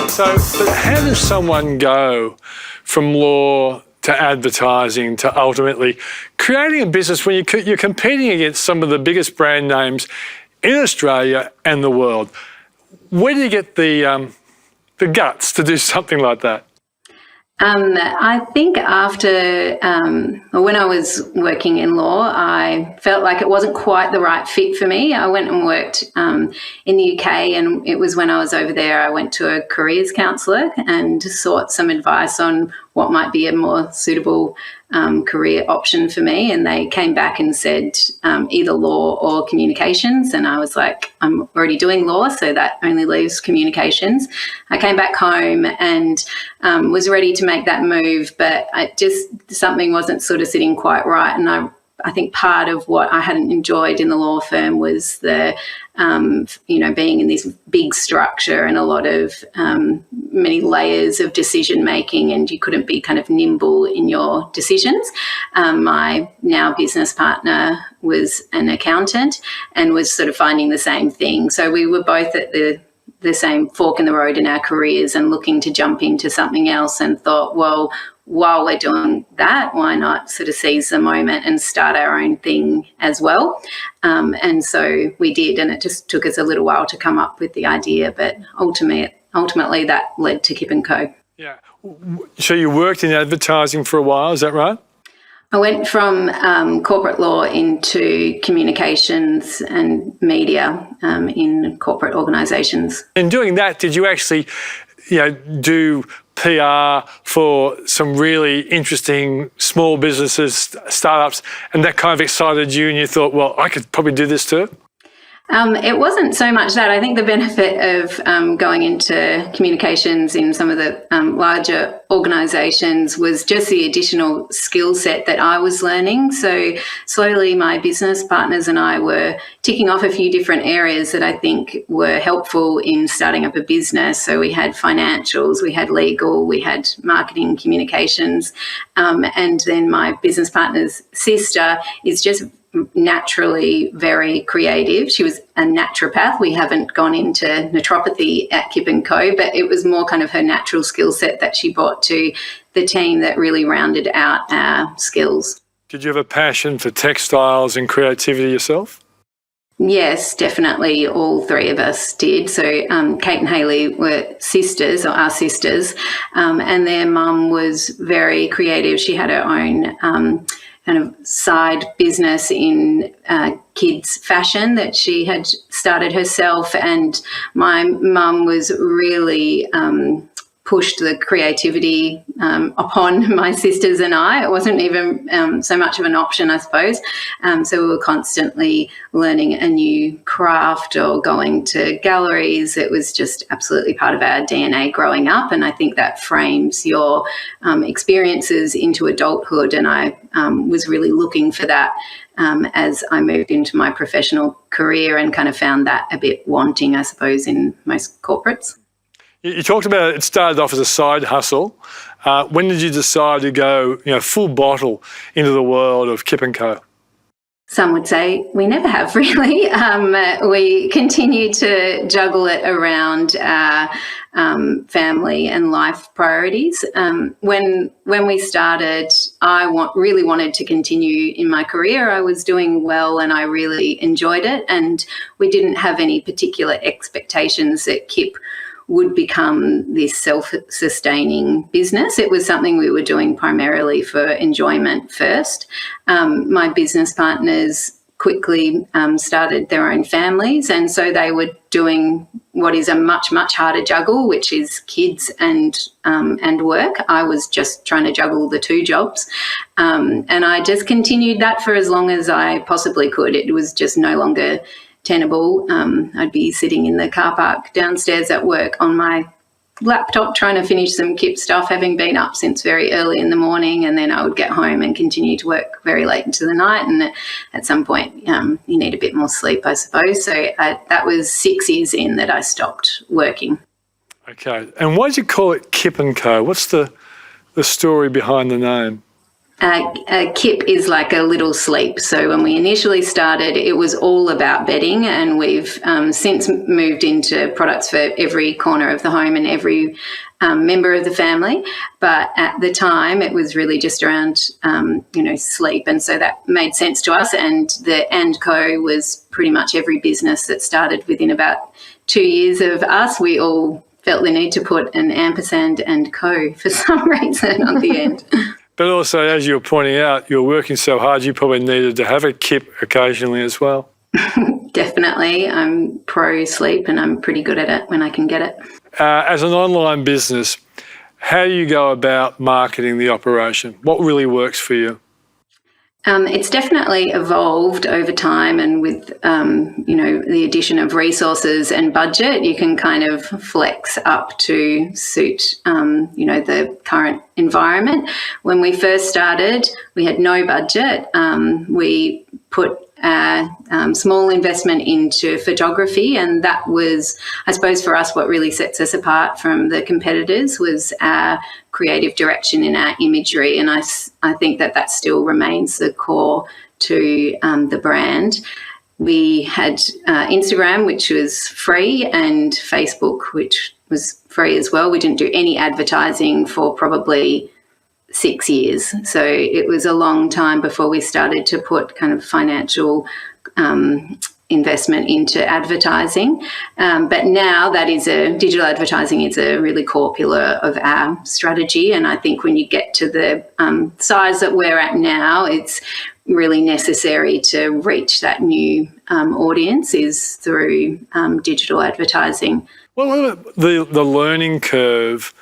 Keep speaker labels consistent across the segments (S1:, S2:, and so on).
S1: So, but how does someone go from law to advertising to ultimately creating a business when you're competing against some of the biggest brand names in Australia and the world? Where do you get the guts to do something like that?
S2: I think after, when I was working in law, I felt like it wasn't quite the right fit for me. I went and worked in the UK, and it was when I was over there, I went to a careers counsellor and sought some advice on what might be a more suitable career option for me. And they came back and said either law or communications. And I was like, I'm already doing law, so that only leaves communications. I came back home and was ready to make that move, but something wasn't sort of sitting quite right. And I think part of what I hadn't enjoyed in the law firm was the, being in this big structure and a lot of many layers of decision making, and you couldn't be kind of nimble in your decisions. My now business partner was an accountant and was sort of finding the same thing. So we were both at the same fork in the road in our careers and looking to jump into something else, and thought, well, while we're doing that, why not sort of seize the moment and start our own thing as well? And so we did, and it just took us a little while to come up with the idea, but ultimately that led to Kip & Co.
S1: Yeah. So you worked in advertising for a while, is that right?
S2: I went from corporate law into communications and media in corporate organisations.
S1: In doing that, did you actually, do PR for some really interesting small businesses, startups, and that kind of excited you and you thought, well, I could probably do this too?
S2: It wasn't so much that. I think the benefit of going into communications in some of the larger organisations was just the additional skill set that I was learning. So slowly my business partners and I were ticking off a few different areas that I think were helpful in starting up a business. So we had financials, we had legal, we had marketing, communications, and then my business partner's sister is just naturally very creative. She was a naturopath. We haven't gone into naturopathy at Kip & Co, but it was more kind of her natural skill set that she brought to the team that really rounded out our skills.
S1: Did you have a passion for textiles and creativity yourself?
S2: Yes, definitely. All three of us did. So Kate and Hayley were sisters, or are sisters, and their mum was very creative. She had her own kind of side business in kids fashion that she had started herself, and my mum was really pushed the creativity upon my sisters and I. It wasn't even so much of an option, I suppose. So we were constantly learning a new craft or going to galleries. It was just absolutely part of our DNA growing up, and I think that frames your experiences into adulthood, and I was really looking for that as I moved into my professional career, and kind of found that a bit wanting, I suppose, in most corporates.
S1: You talked about it started off as a side hustle. When did you decide to go, full bottle into the world of Kip & Co?
S2: Some would say we never have, really. We continue to juggle it around our family and life priorities. When we started, I really wanted to continue in my career. I was doing well and I really enjoyed it, and we didn't have any particular expectations that Kip would become this self-sustaining business. It was something we were doing primarily for enjoyment first. My business partners quickly started their own families, and so they were doing what is a much, much harder juggle, which is kids and work. I was just trying to juggle the two jobs, and I just continued that for as long as I possibly could. It was just no longer tenable. I'd be sitting in the car park downstairs at work on my laptop trying to finish some Kip stuff, having been up since very early in the morning, and then I would get home and continue to work very late into the night, and at some point you need a bit more sleep, I suppose. So that was 6 years in that I stopped working.
S1: Okay, and why did you call it Kip & Co? What's the story behind the name?
S2: Kip is like a little sleep. So when we initially started, it was all about bedding, and we've since moved into products for every corner of the home and every member of the family. But at the time, it was really just around, sleep. And so that made sense to us. And the & Co was pretty much every business that started within about 2 years of us. We all felt the need to put an ampersand and co for some reason on the end.
S1: But also, as you were pointing out, you're working so hard, you probably needed to have a kip occasionally as well.
S2: Definitely. I'm pro sleep and I'm pretty good at it when I can get it.
S1: As an online business, how do you go about marketing the operation? What really works for you?
S2: It's definitely evolved over time, and with the addition of resources and budget, you can kind of flex up to suit the current environment. When we first started, we had no budget. We put a small investment into photography, and that was, I suppose, for us, what really sets us apart from the competitors was our creative direction in our imagery, and I think that still remains the core to the brand. We had Instagram, which was free, and Facebook, which was free as well. We didn't do any advertising for probably 6 years. So it was a long time before we started to put kind of financial investment into advertising. But now digital advertising is a really core pillar of our strategy. And I think when you get to the size that we're at now, it's really necessary to reach that new audience is through digital advertising.
S1: Well, the learning curve,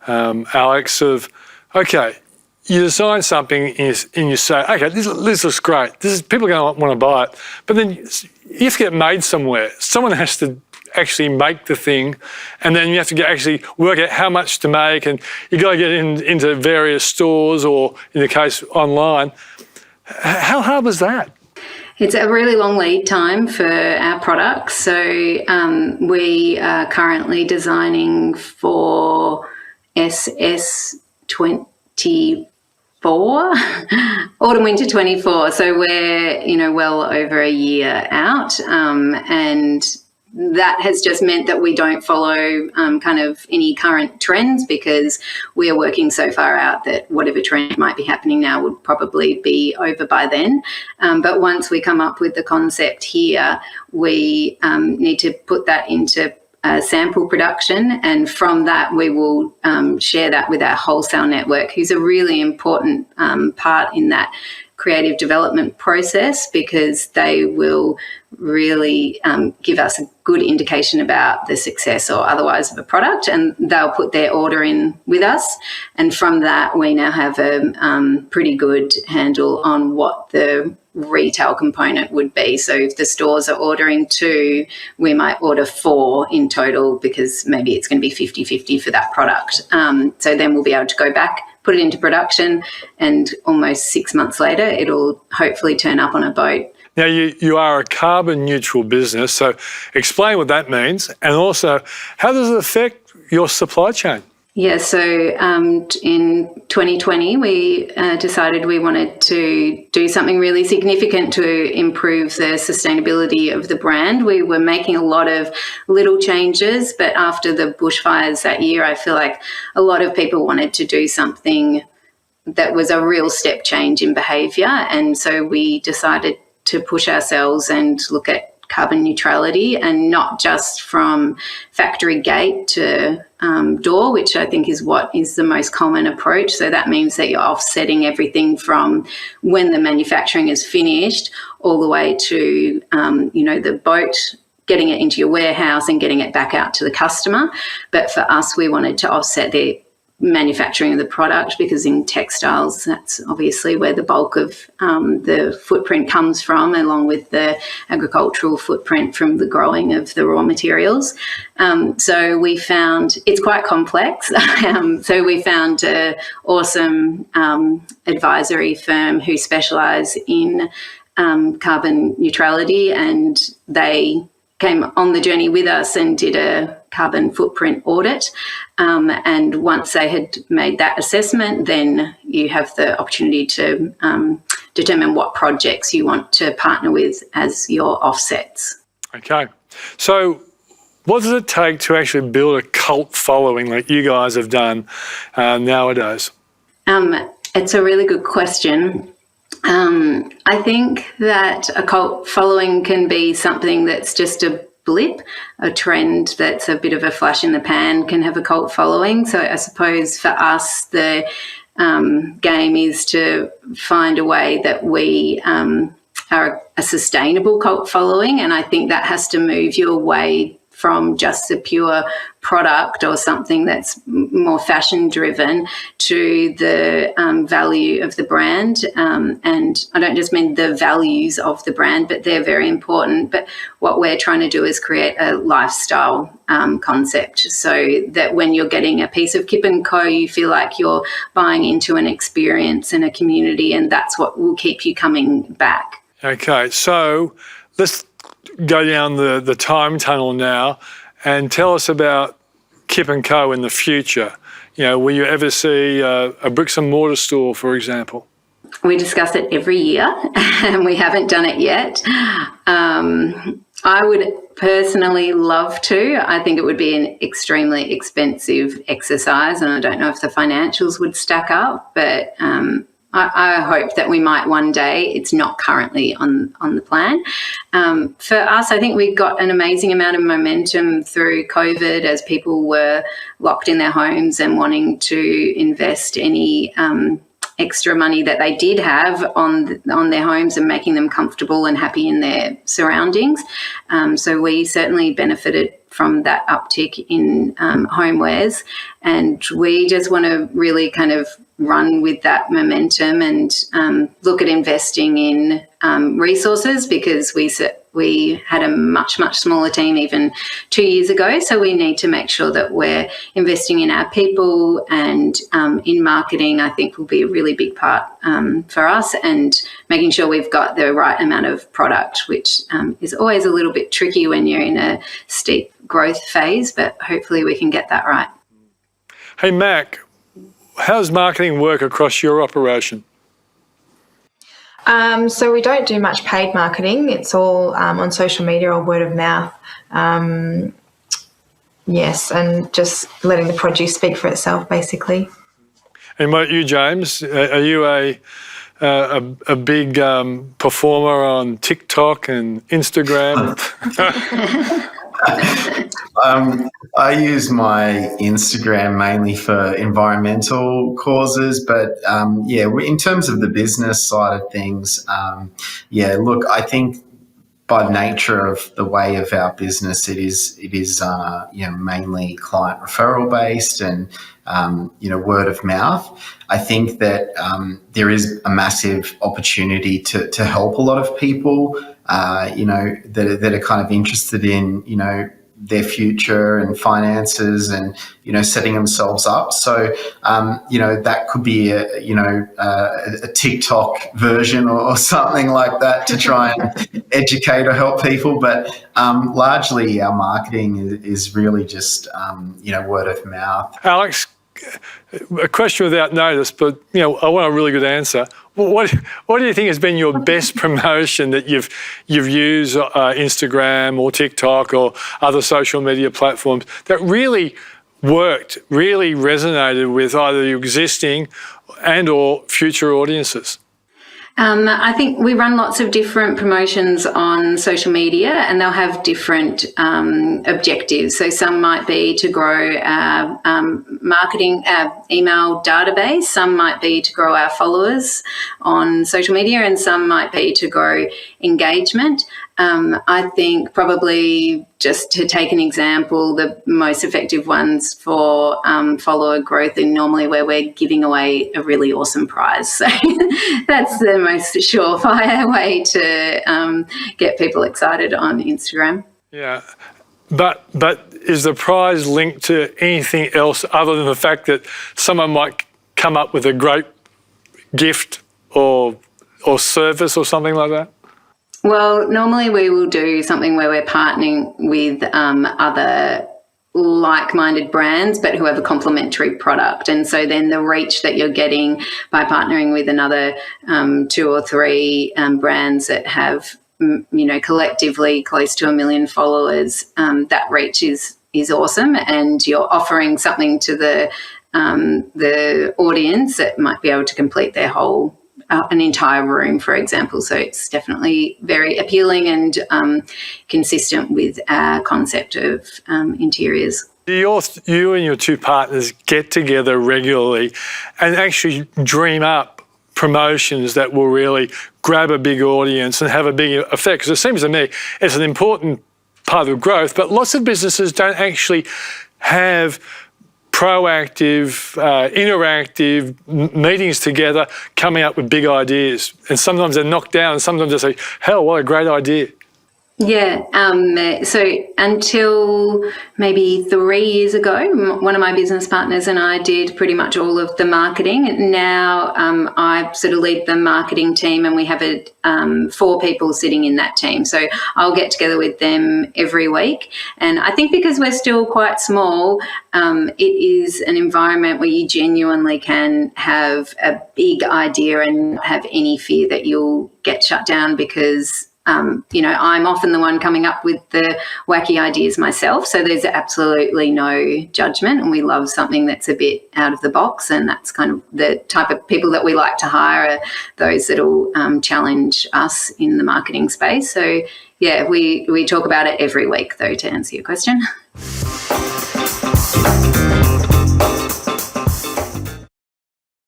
S1: Alex, of, okay, you design something and you say, okay, this looks great. People are going to want to buy it. But then you have to get it made somewhere. Someone has to actually make the thing, and then you have to actually work out how much to make, and you got to get into various stores, or in the case online. How hard was that?
S2: It's a really long lead time for our products. So we are currently designing for SS24, autumn winter 24. So we're well over a year out, and that has just meant that we don't follow kind of any current trends, because we are working so far out that whatever trend might be happening now would probably be over by then. But once we come up with the concept here, we need to put that into sample production, and from that we will share that with our wholesale network, who's a really important part in that creative development process, because they will really give us a good indication about the success or otherwise of a product, and they'll put their order in with us, and from that we now have a pretty good handle on what the retail component would be. So if the stores are ordering 2, we might order 4 in total, because maybe it's going to be 50-50 for that product. So then we'll be able to go back, put it into production, and almost 6 months later it'll hopefully turn up on a boat.
S1: Now, you are a carbon neutral business, so explain what that means, and also how does it affect your supply chain?
S2: Yeah, so in 2020, we decided we wanted to do something really significant to improve the sustainability of the brand. We were making a lot of little changes, but after the bushfires that year, I feel like a lot of people wanted to do something that was a real step change in behaviour. And so we decided to push ourselves and look at carbon neutrality, and not just from factory gate to door, which I think is what is the most common approach. So that means that you're offsetting everything from when the manufacturing is finished all the way to, the boat, getting it into your warehouse and getting it back out to the customer. But for us, we wanted to offset the manufacturing of the product, because in textiles, that's obviously where the bulk of the footprint comes from, along with the agricultural footprint from the growing of the raw materials. So we found it's quite complex. So we found an awesome advisory firm who specialise in carbon neutrality, and they came on the journey with us and did a carbon footprint audit. And once they had made that assessment, then you have the opportunity to determine what projects you want to partner with as your offsets.
S1: Okay. So what does it take to actually build a cult following like you guys have done nowadays?
S2: It's a really good question. I think that a cult following can be something that's just a blip, a trend that's a bit of a flash in the pan can have a cult following. So I suppose for us, the game is to find a way that we are a sustainable cult following. And I think that has to move you away from just the pure product or something that's more fashion driven to the value of the brand. And I don't just mean the values of the brand, but they're very important. But what we're trying to do is create a lifestyle concept so that when you're getting a piece of Kip & Co, you feel like you're buying into an experience and a community, and that's what will keep you coming back.
S1: Okay, so let's go down the time tunnel now and tell us about Kip & Co in the future. You know, will you ever see a bricks and mortar store, for example?
S2: We discuss it every year and we haven't done it yet. I would personally love to. I think it would be an extremely expensive exercise and I don't know if the financials would stack up, but I hope that we might one day. It's not currently on the plan. For us, I think we got an amazing amount of momentum through COVID as people were locked in their homes and wanting to invest any extra money that they did have on their homes and making them comfortable and happy in their surroundings. So we certainly benefited from that uptick in homewares, and we just want to really kind of run with that momentum and look at investing in resources, because we had a much smaller team even 2 years ago. So we need to make sure that we're investing in our people, and in marketing, I think will be a really big part for us, and making sure we've got the right amount of product, which is always a little bit tricky when you're in a steep growth phase, but hopefully we can get that right.
S1: Hey, Mac, how does marketing work across your operation?
S3: So we don't do much paid marketing. It's all on social media or word of mouth. Yes, and just letting the produce speak for itself, basically.
S1: And what about you, James? Are you a big performer on TikTok and Instagram?
S4: I use my Instagram mainly for environmental causes, but in terms of the business side of things, look, I think by nature of the way of our business, it is mainly client referral based and word of mouth. I think that there is a massive opportunity to help a lot of people, that are kind of interested in, their future and finances and, setting themselves up. So, that could be a TikTok version or something like that to try and educate or help people. But largely our marketing is really just, word of mouth.
S1: Alex, a question without notice, but I want a really good answer. What do you think has been your best promotion that you've used, Instagram or TikTok or other social media platforms, that really worked, really resonated with either your existing and or future audiences?
S2: I think we run lots of different promotions on social media, and they'll have different objectives. So some might be to grow our marketing, email database. Some might be to grow our followers on social media, and some might be to grow engagement. I think probably, just to take an example, the most effective ones for follower growth are normally where we're giving away a really awesome prize. So that's the most surefire way to get people excited on Instagram.
S1: Yeah, but is the prize linked to anything else other than the fact that someone might come up with a great gift or service or something like that?
S2: Well, normally we will do something where we're partnering with other like-minded brands but who have a complementary product, and so then the reach that you're getting by partnering with another 2 or 3 brands that have collectively close to 1 million followers, that reach is awesome, and you're offering something to the audience that might be able to complete their whole an entire room, for example. So it's definitely very appealing and consistent with our concept of interiors.
S1: You and your 2 partners get together regularly and actually dream up promotions that will really grab a big audience and have a big effect. Because it seems to me it's an important part of growth, but lots of businesses don't actually have proactive, interactive meetings together, coming up with big ideas. And sometimes they're knocked down, and sometimes they say, hell, what a great idea.
S2: Yeah, so until maybe 3 years ago, one of my business partners and I did pretty much all of the marketing. Now I sort of lead the marketing team, and we have 4 people sitting in that team. So I'll get together with them every week. And I think because we're still quite small, it is an environment where you genuinely can have a big idea and not have any fear that you'll get shut down, because I'm often the one coming up with the wacky ideas myself. So there's absolutely no judgment, and we love something that's a bit out of the box. And that's kind of the type of people that we like to hire, are those that will challenge us in the marketing space. So yeah, we talk about it every week, though, to answer your question.